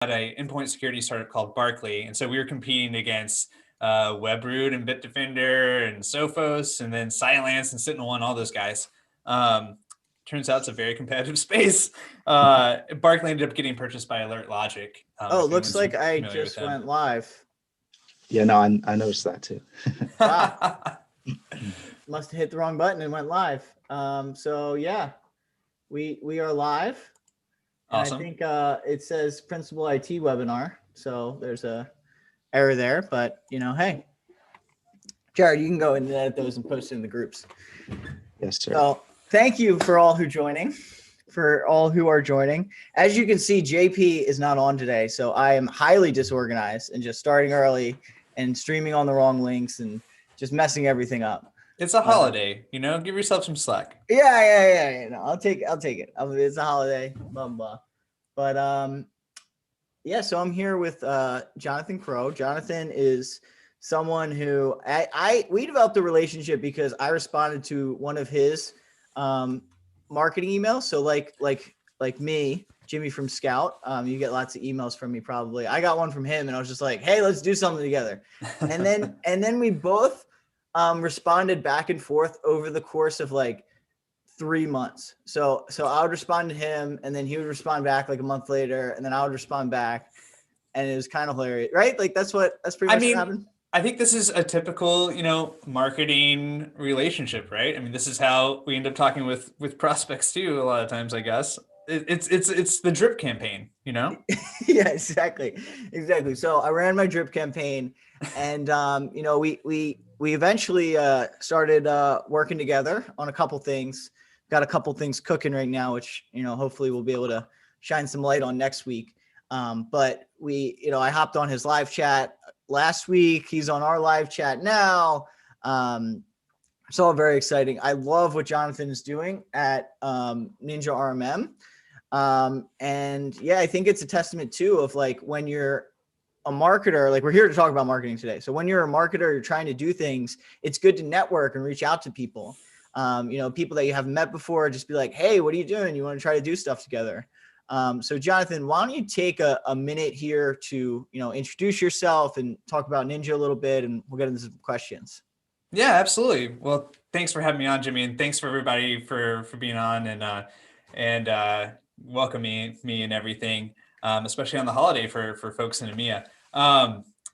at a endpoint security startup called Barkley. And so we were competing against WebRoot and Bitdefender and Sophos and then Cylance and Sentinel-1, all those guys. Turns out it's a very competitive space. Barkley ended up getting purchased by Alert Logic. Looks like I just went live. Yeah, no, I noticed that too. Wow. Must have hit the wrong button and went live. So yeah, we are live. Awesome. I think it says Principal IT webinar. So there's a error there, but hey, Jared, you can go and edit those and post it in the groups. Yes, sir. So thank you for all who are joining. As you can see, JP is not on today, so I am highly disorganized and just starting early and streaming on the wrong links and just messing everything up. It's a holiday, give yourself some slack. Yeah. No, I'll take it. It's a holiday, blah, blah. But yeah, so I'm here with Jonathan Crow. Jonathan is someone who we developed a relationship because I responded to one of his marketing emails. So like me, Jimmy from SKOUT, you get lots of emails from me probably. I got one from him and I was just like, hey, let's do something together. And then we both responded back and forth over the course of like 3 months. So I would respond to him and then he would respond back like a month later and then I would respond back. And it was kind of hilarious, right? Like that's pretty much what happened. I think this is a typical, marketing relationship, right? I mean, this is how we end up talking with prospects too. A lot of times, I guess it's the drip campaign, Yeah, exactly. So I ran my drip campaign, and we eventually started working together on a couple things. Got a couple things cooking right now, which hopefully we'll be able to shine some light on next week. But I hopped on his live chat last week. He's on our live chat now. It's all very exciting. I love what Jonathan is doing at Ninja RMM. And yeah, I think it's a testament too of like when you're a marketer, like we're here to talk about marketing today. So when you're a marketer, you're trying to do things, it's good to network and reach out to people. People that you haven't met before, just be like, hey, what are you doing? You want to try to do stuff together? So Jonathan, why don't you take a minute here to, introduce yourself and talk about Ninja a little bit, and we'll get into some questions. Yeah, absolutely. Well, thanks for having me on, Jimmy, and thanks for everybody for being on and welcoming me and everything, especially on the holiday for folks in EMEA.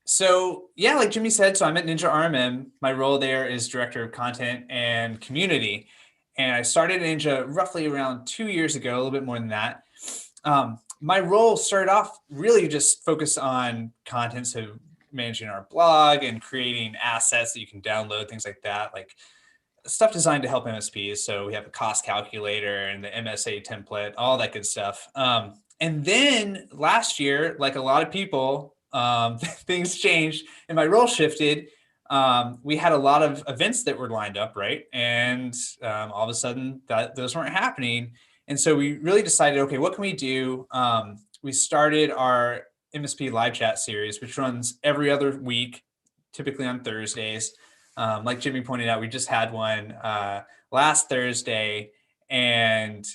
So yeah, like Jimmy said, so I'm at Ninja RMM. My role there is Director of Content and Community. And I started Ninja roughly around 2 years ago, a little bit more than that. My role started off really just focused on content, so managing our blog and creating assets that you can download, things like that, like stuff designed to help MSPs. So we have a cost calculator and the MSA template, all that good stuff. And then last year, like a lot of people, things changed and my role shifted. We had a lot of events that were lined up, right? And all of a sudden those weren't happening. And so we really decided, okay, what can we do? We started our MSP live chat series, which runs every other week, typically on Thursdays. Like Jimmy pointed out, we just had one last Thursday, and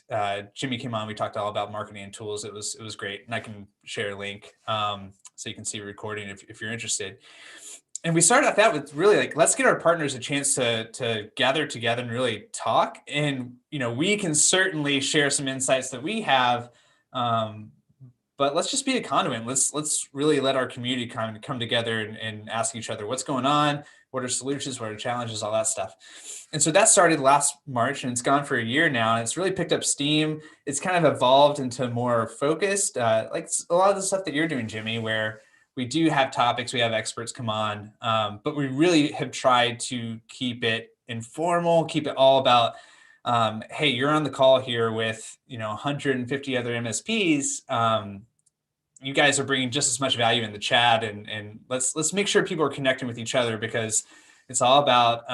Jimmy came on. We talked all about marketing and tools. It was great, and I can share a link so you can see a recording if you're interested. And we started off that with really like, let's get our partners a chance to gather together and really talk. And, we can certainly share some insights that we have, but let's just be a conduit. Let's really let our community kind of come together and ask each other what's going on, what are solutions, what are challenges, all that stuff. And so that started last March and it's gone for a year now. And it's really picked up steam. It's kind of evolved into more focused, like a lot of the stuff that you're doing, Jimmy, where we do have topics, we have experts come on, but we really have tried to keep it informal, keep it all about, hey, you're on the call here with 150 other MSPs. You guys are bringing just as much value in the chat, and let's make sure people are connecting with each other, because it's all about,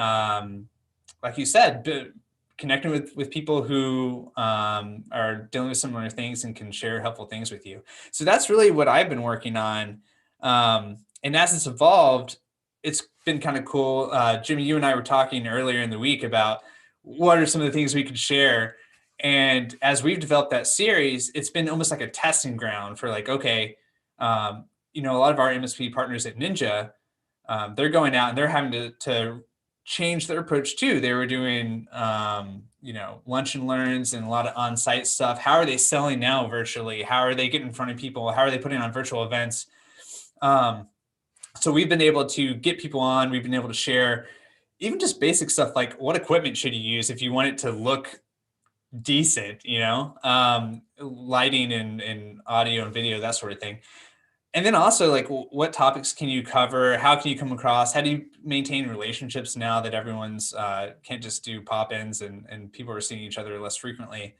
like you said, connecting with people who are dealing with similar things and can share helpful things with you. So that's really what I've been working on. And as it's evolved, it's been kind of cool. Jimmy, you and I were talking earlier in the week about what are some of the things we could share. And as we've developed that series, it's been almost like a testing ground for like, okay, A lot of our MSP partners at Ninja, they're going out and they're having to change their approach too. They were doing, lunch and learns and a lot of on-site stuff. How are they selling now virtually? How are they getting in front of people? How are they putting on virtual events? So we've been able to get people on. We've been able to share even just basic stuff like what equipment should you use if you want it to look decent, lighting and audio and video, that sort of thing. And then also like what topics can you cover? How can you come across? How do you maintain relationships now that everyone's can't just do pop-ins and people are seeing each other less frequently?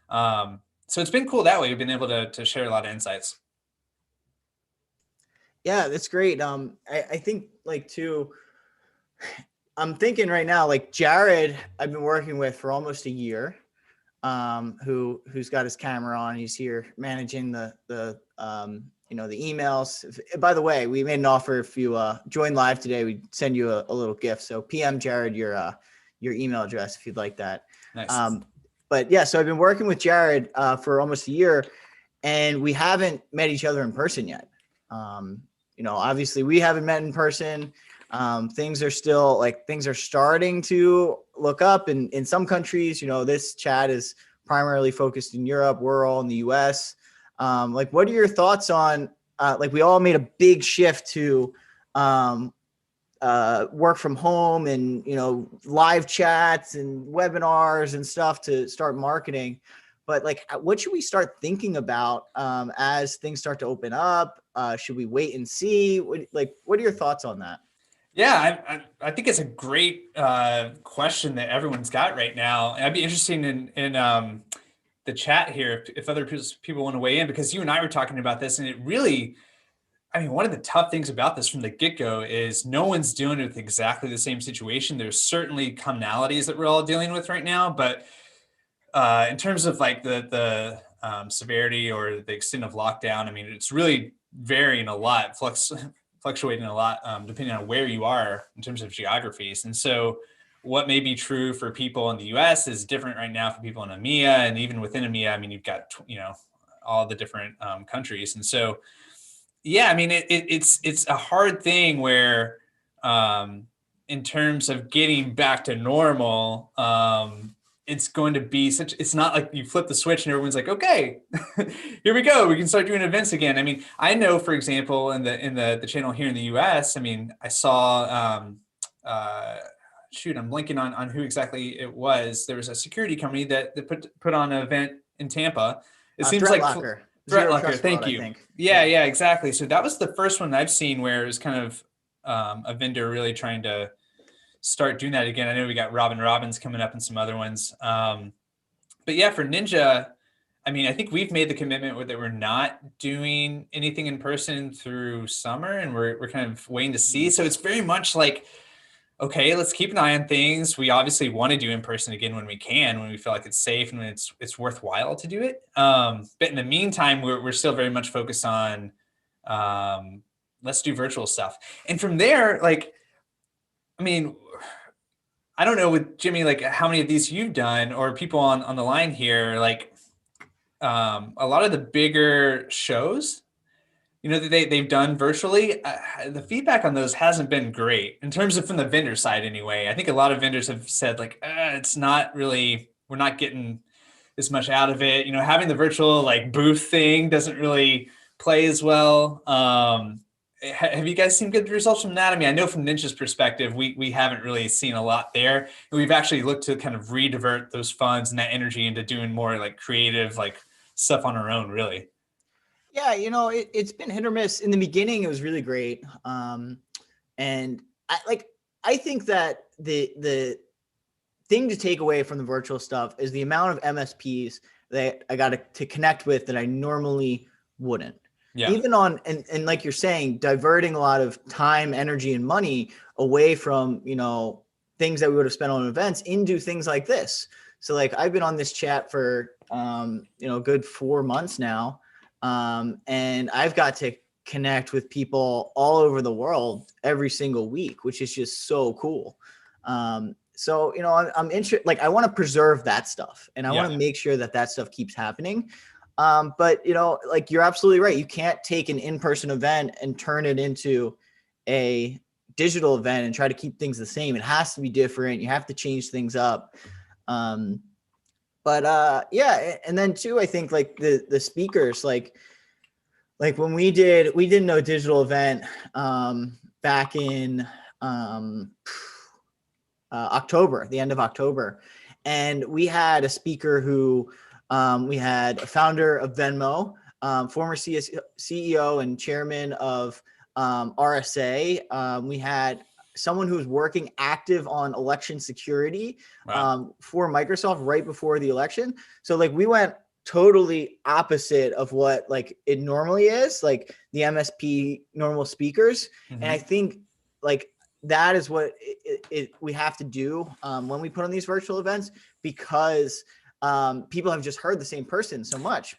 So it's been cool that way. We've been able to share a lot of insights. Yeah, that's great. I think like too, I'm thinking right now, like Jared, I've been working with for almost a year, who's got his camera on. He's here managing the emails. By the way, we made an offer. If you join live today, we send you a little gift. So PM Jared your email address if you'd like that. Nice. But yeah, so I've been working with Jared for almost a year, and we haven't met each other in person yet. Obviously we haven't met in person. Things are still things are starting to look up in some countries. This chat is primarily focused in Europe. We're all in the US. What are your thoughts on, we all made a big shift to work from home and, live chats and webinars and stuff to start marketing. But what should we start thinking about as things start to open up? Should we wait and see? What are your thoughts on that? Yeah, I think it's a great question that everyone's got right now. I'd be interested in the chat here if other people want to weigh in, because you and I were talking about this, and it really, one of the tough things about this from the get-go is no one's dealing with exactly the same situation. There's certainly commonalities that we're all dealing with right now, but in terms of the severity or the extent of lockdown, it's really varying a lot, fluctuating a lot depending on where you are in terms of geographies. And so what may be true for people in the US is different right now for people in EMEA, and even within EMEA, you've got, all the different countries. And so, yeah, it's a hard thing where in terms of getting back to normal, it's going to be it's not like you flip the switch and everyone's like, okay, here we go. We can start doing events again. I know, for example, in the channel here in the US, I saw, I'm blanking on who exactly it was. There was a security company that put on an event in Tampa. It seems Threat like Locker. Threat Locker. Thank Fraud, you. I think. Yeah, exactly. So that was the first one I've seen where it was kind of a vendor really trying to start doing that again. I know we got Robin Robbins coming up and some other ones. But yeah, for Ninja, I think we've made the commitment that we're not doing anything in person through summer, and we're kind of waiting to see. So it's very much like, okay, let's keep an eye on things. We obviously want to do in person again when we can, when we feel like it's safe and when it's worthwhile to do it. But in the meantime, we're still very much focused on let's do virtual stuff. And from there, I don't know with Jimmy, how many of these you've done or people on the line here, a lot of the bigger shows, that they've done virtually, the feedback on those hasn't been great in terms of from the vendor side anyway. I think a lot of vendors have said it's not really, we're not getting as much out of it. Having the virtual booth thing doesn't really play as well. Have you guys seen good results from that? I know from Ninja's perspective, we haven't really seen a lot there. And we've actually looked to kind of redivert those funds and that energy into doing more creative stuff on our own, really. Yeah, it's been hit or miss. In the beginning, it was really great. And I think that the thing to take away from the virtual stuff is the amount of MSPs that I got to connect with that I normally wouldn't. Yeah. Even on, and like you're saying, diverting a lot of time, energy, and money away from, things that we would have spent on events into things like this. So I've been on this chat for, a good 4 months now. And I've got to connect with people all over the world every single week, which is just so cool. So, I'm interested, I want to preserve that stuff, and I want to make sure that stuff keeps happening. But like you're absolutely right. You can't take an in-person event and turn it into a digital event and try to keep things the same. It has to be different. You have to change things up. Yeah. And then too, I think like the speakers, like when we did no digital event, back in, October, the end of October. And we had a speaker who, we had a founder of Venmo, former CEO and chairman of RSA. We had someone who's working active on election security for Microsoft right before the election. So like we went totally opposite of what like it normally is, like the MSP normal speakers. And I think like that is what we have to do when we put on these virtual events, because people have just heard the same person so much.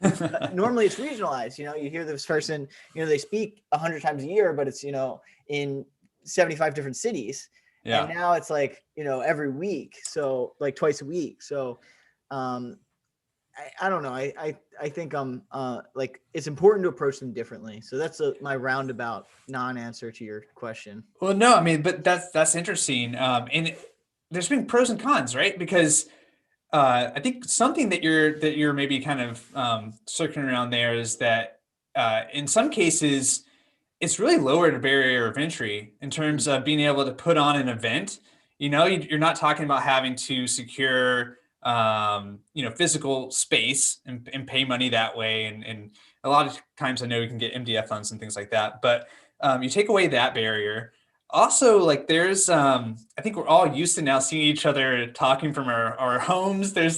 Normally it's regionalized, you hear this person, they speak 100 times a year, but it's, in 75 different cities. Yeah. And now it's like, every week. So like twice a week. So I don't know. I think like it's important to approach them differently. So that's my roundabout non-answer to your question. Well, no, I mean, but that's interesting. And there's been pros and cons, right? Because I think something that you're maybe kind of circling around there is that in some cases it's really lowered a barrier of entry in terms of being able to put on an event. You're not talking about having to secure physical space and pay money that way. And a lot of times I know you can get MDF funds and things like that, but you take away that barrier. Also, like there's, I think we're all used to now seeing each other talking from our homes. There's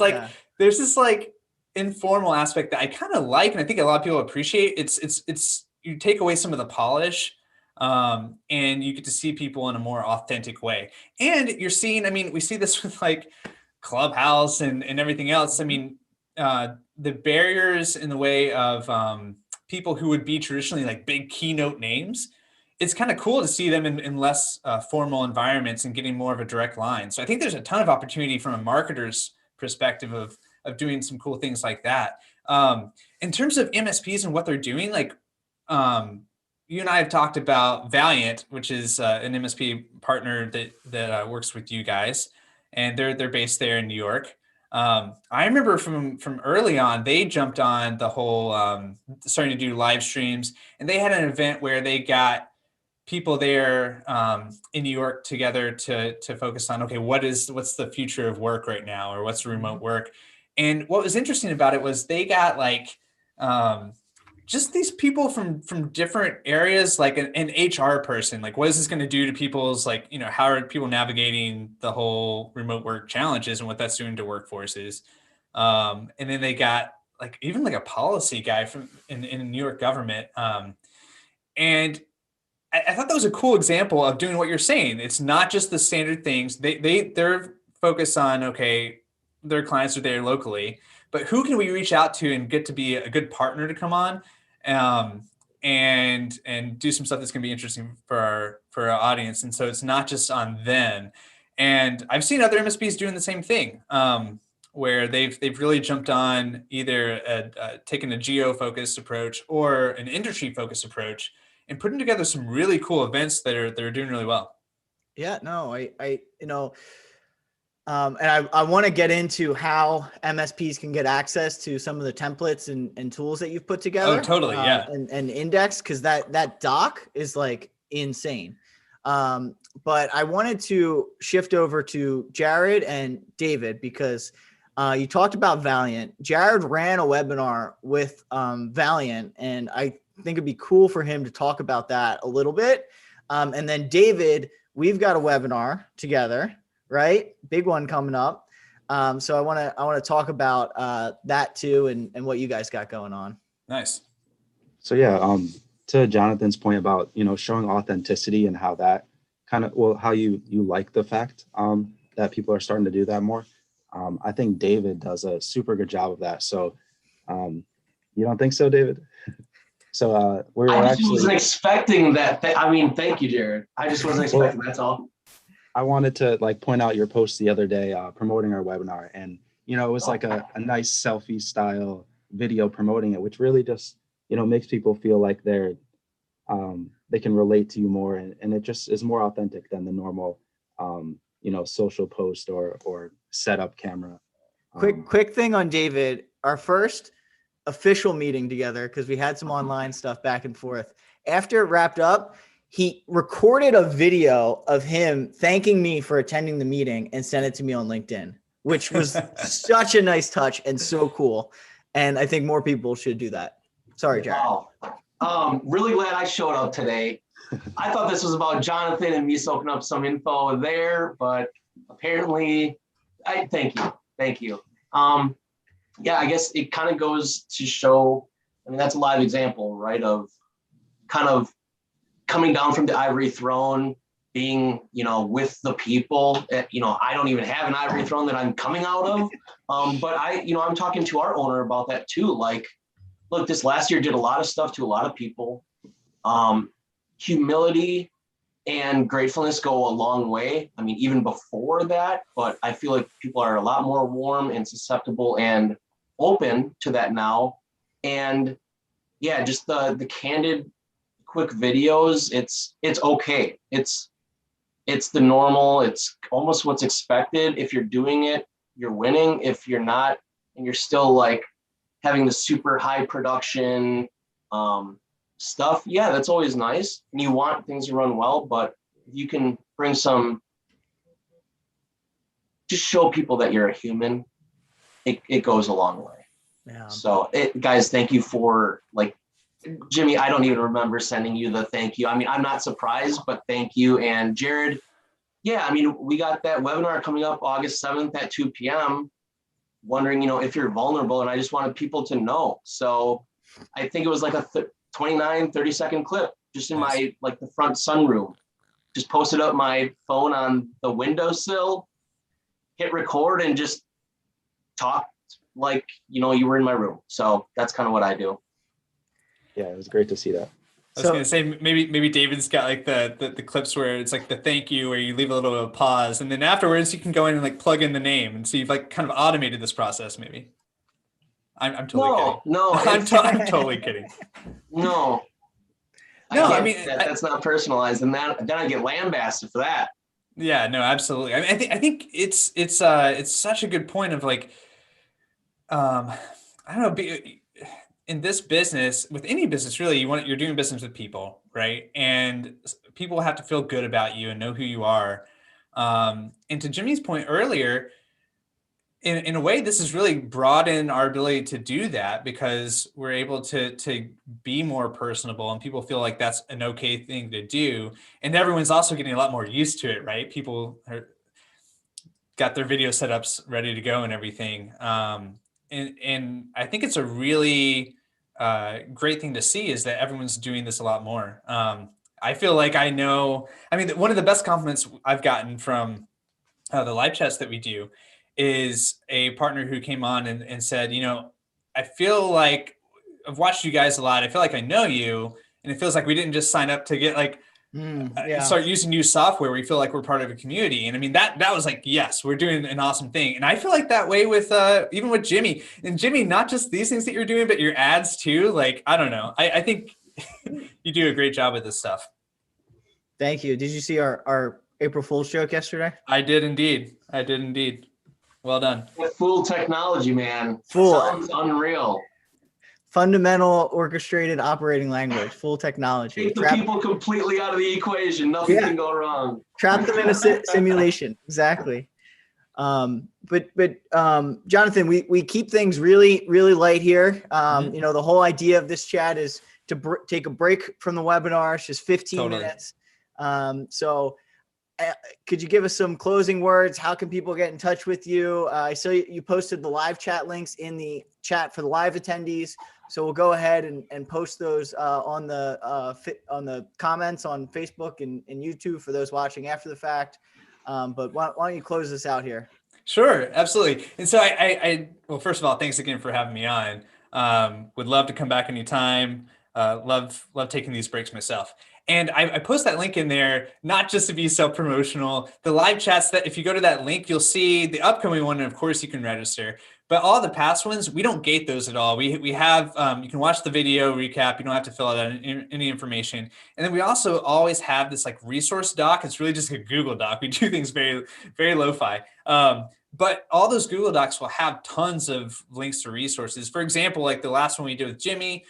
this like informal aspect that I kind of like, and I think a lot of people appreciate. It's you take away some of the polish, and you get to see people in a more authentic way. And you're seeing, I mean, we see this with like Clubhouse and everything else. I mean, the barriers in the way of people who would be traditionally like big keynote names, it's kind of cool to see them in less formal environments and getting more of a direct line. So I think there's a ton of opportunity from a marketer's perspective of doing some cool things like that. In terms of MSPs and what they're doing, like you and I have talked about Valiant, which is an MSP partner that works with you guys. And they're based there in New York. I remember from early on, they jumped on the whole starting to do live streams, and they had an event where they got people there in New York together to focus on, okay, what's the future of work right now, or what's remote work? And what was interesting about it was they got like just these people from different areas, like an HR person, like what is this going to do to people's, like, how are people navigating the whole remote work challenges and what that's doing to workforces. And then they got like even like a policy guy from in the New York government. And I thought that was a cool example of doing what you're saying. It's not just the standard things. They're focused on, okay, their clients are there locally, but who can we reach out to and get to be a good partner to come on, and do some stuff that's going to be interesting for our audience. And so it's not just on them. And I've seen other MSPs doing the same thing, where they've really jumped on either taking a geo-focused approach or an industry-focused approach and putting together some really cool events that are doing really well. Yeah, no, and I want to get into how MSPs can get access to some of the templates and tools that you've put together. Oh, totally. Yeah. And index, because that doc is like insane. But I wanted to shift over to Jared and David, because you talked about Valiant. Jared ran a webinar with Valiant, and I think it'd be cool for him to talk about that a little bit. And then David, we've got a webinar together, right? Big one coming up. So I want to talk about that too, and what you guys got going on. Nice. So yeah, to Jonathan's point about, showing authenticity and how that kind of, well, how you like the fact that people are starting to do that more. I think David does a super good job of that. So you don't think so, David? So we're I just actually wasn't expecting that. I mean, thank you, Jared. I just wasn't expecting. That's all. I wanted to like point out your post the other day promoting our webinar, and it was like a nice selfie style video promoting it, which really just, makes people feel like they can relate to you more, and it just is more authentic than the normal, social post or setup camera. Quick thing on David, our first official meeting together, because we had some online stuff back and forth. After it wrapped up, he recorded a video of him thanking me for attending the meeting and sent it to me on LinkedIn, which was such a nice touch and so cool. And I think more people should do that. Sorry, Jared. Wow. Really glad I showed up today. I thought this was about Jonathan and me soaking up some info there, but apparently, thank you. Yeah, I guess it kind of goes to show, I mean, that's a live example, right, of kind of coming down from the ivory throne, being, with the people. I don't even have an ivory throne that I'm coming out of, but I'm talking to our owner about that too. Like, look, this last year did a lot of stuff to a lot of people. Humility and gratefulness go a long way. I mean, even before that, but I feel like people are a lot more warm and susceptible and open to that now. And yeah, just the candid, quick videos, it's okay. It's the normal, it's almost what's expected. If you're doing it, you're winning. If you're not, and you're still like having the super high production stuff, yeah, that's always nice. And you want things to run well, but if you can bring some, just show people that you're a human, it goes a long way. Yeah. So guys, thank you for, like, Jimmy, I don't even remember sending you the thank you. I mean, I'm not surprised, but thank you. And Jared, yeah, I mean, we got that webinar coming up August 7th at 2 p.m. Wondering, if you're vulnerable, and I just wanted people to know. So I think it was like a 30-second clip just in my, like, the front sunroom. Just posted up my phone on the windowsill, hit record, and just talked like, you were in my room. So that's kind of what I do. Yeah, it was great to see that. I was gonna say maybe David's got like the clips where it's like the thank you, where you leave a little bit of pause, and then afterwards you can go in and like plug in the name, and so you've like kind of automated this process. Maybe I'm totally kidding. No, I'm totally kidding. No, I mean that's not personalized, and then I get lambasted for that. Yeah, no, absolutely. I mean, I think it's such a good point of like, I don't know, in this business, with any business really, you're doing business with people, right? And people have to feel good about you and know who you are. And to Jimmy's point earlier, in a way, this has really broadened our ability to do that, because we're able to be more personable, and people feel like that's an okay thing to do. And everyone's also getting a lot more used to it, right? People got their video setups ready to go and everything. And I think it's a really great thing to see, is that everyone's doing this a lot more. I feel like I mean, one of the best compliments I've gotten from the live chats that we do is a partner who came on and said, I feel like I've watched you guys a lot. I feel like I know you. And it feels like we didn't just sign up to get like, start using new software. We feel like we're part of a community. And I mean, that was like, yes, we're doing an awesome thing. And I feel like that way with, even with Jimmy. And Jimmy, not just these things that you're doing, but your ads too. Like, I don't know. I think you do a great job with this stuff. Thank you. Did you see our April Fool's joke yesterday? I did indeed. Well done. Full technology, man. Full. Sounds unreal. Fundamental orchestrated operating language, full technology. Take the people completely out of the equation. Nothing can go wrong. Trap them in a simulation. Exactly. But Jonathan, we keep things really, really light here. The whole idea of this chat is to take a break from the webinar. It's just 15 minutes. So could you give us some closing words? How can people get in touch with you? I saw you posted the live chat links in the chat for the live attendees. So we'll go ahead and post those on the comments on Facebook and YouTube for those watching after the fact. But why don't you close this out here? Sure, absolutely. And so well, first of all, thanks again for having me on. Would love to come back anytime. Love taking these breaks myself. And I post that link in there, not just to be self-promotional. The live chats, that if you go to that link, you'll see the upcoming one, and of course you can register. But all the past ones, we don't gate those at all. We have, you can watch the video recap. You don't have to fill out any information. And then we also always have this like resource doc. It's really just a Google doc. We do things very, very lo-fi. But all those Google Docs will have tons of links to resources. For example, like the last one we did with Jimmy,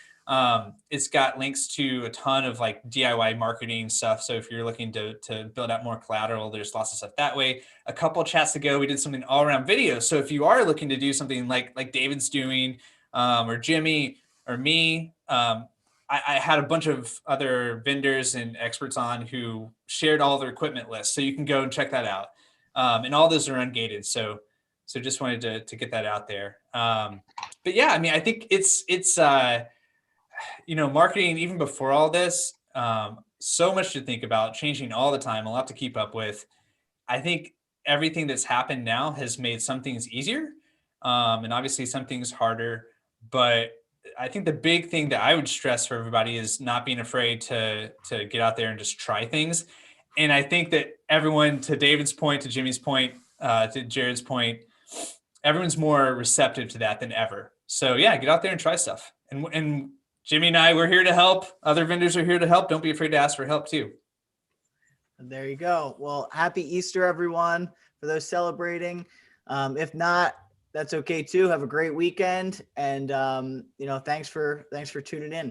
it's got links to a ton of like DIY marketing stuff. So if you're looking to build out more collateral, there's lots of stuff that way. A couple chats ago, we did something all around video. So if you are looking to do something like David's doing, or Jimmy or me, I had a bunch of other vendors and experts on who shared all their equipment lists. So you can go and check that out. And all those are ungated. So just wanted to get that out there. But yeah, I mean, I think it's marketing, even before all this, so much to think about, changing all the time, a lot to keep up with. I think everything that's happened now has made some things easier, and obviously some things harder. But I think the big thing that I would stress for everybody is not being afraid to get out there and just try things. And I think that everyone, to David's point, to Jimmy's point, to Jared's point, everyone's more receptive to that than ever. So yeah, get out there and try stuff. And Jimmy and I, we're here to help. Other vendors are here to help. Don't be afraid to ask for help too. There you go. Well, happy Easter, everyone, for those celebrating. If not, that's okay too. Have a great weekend. And, thanks for tuning in.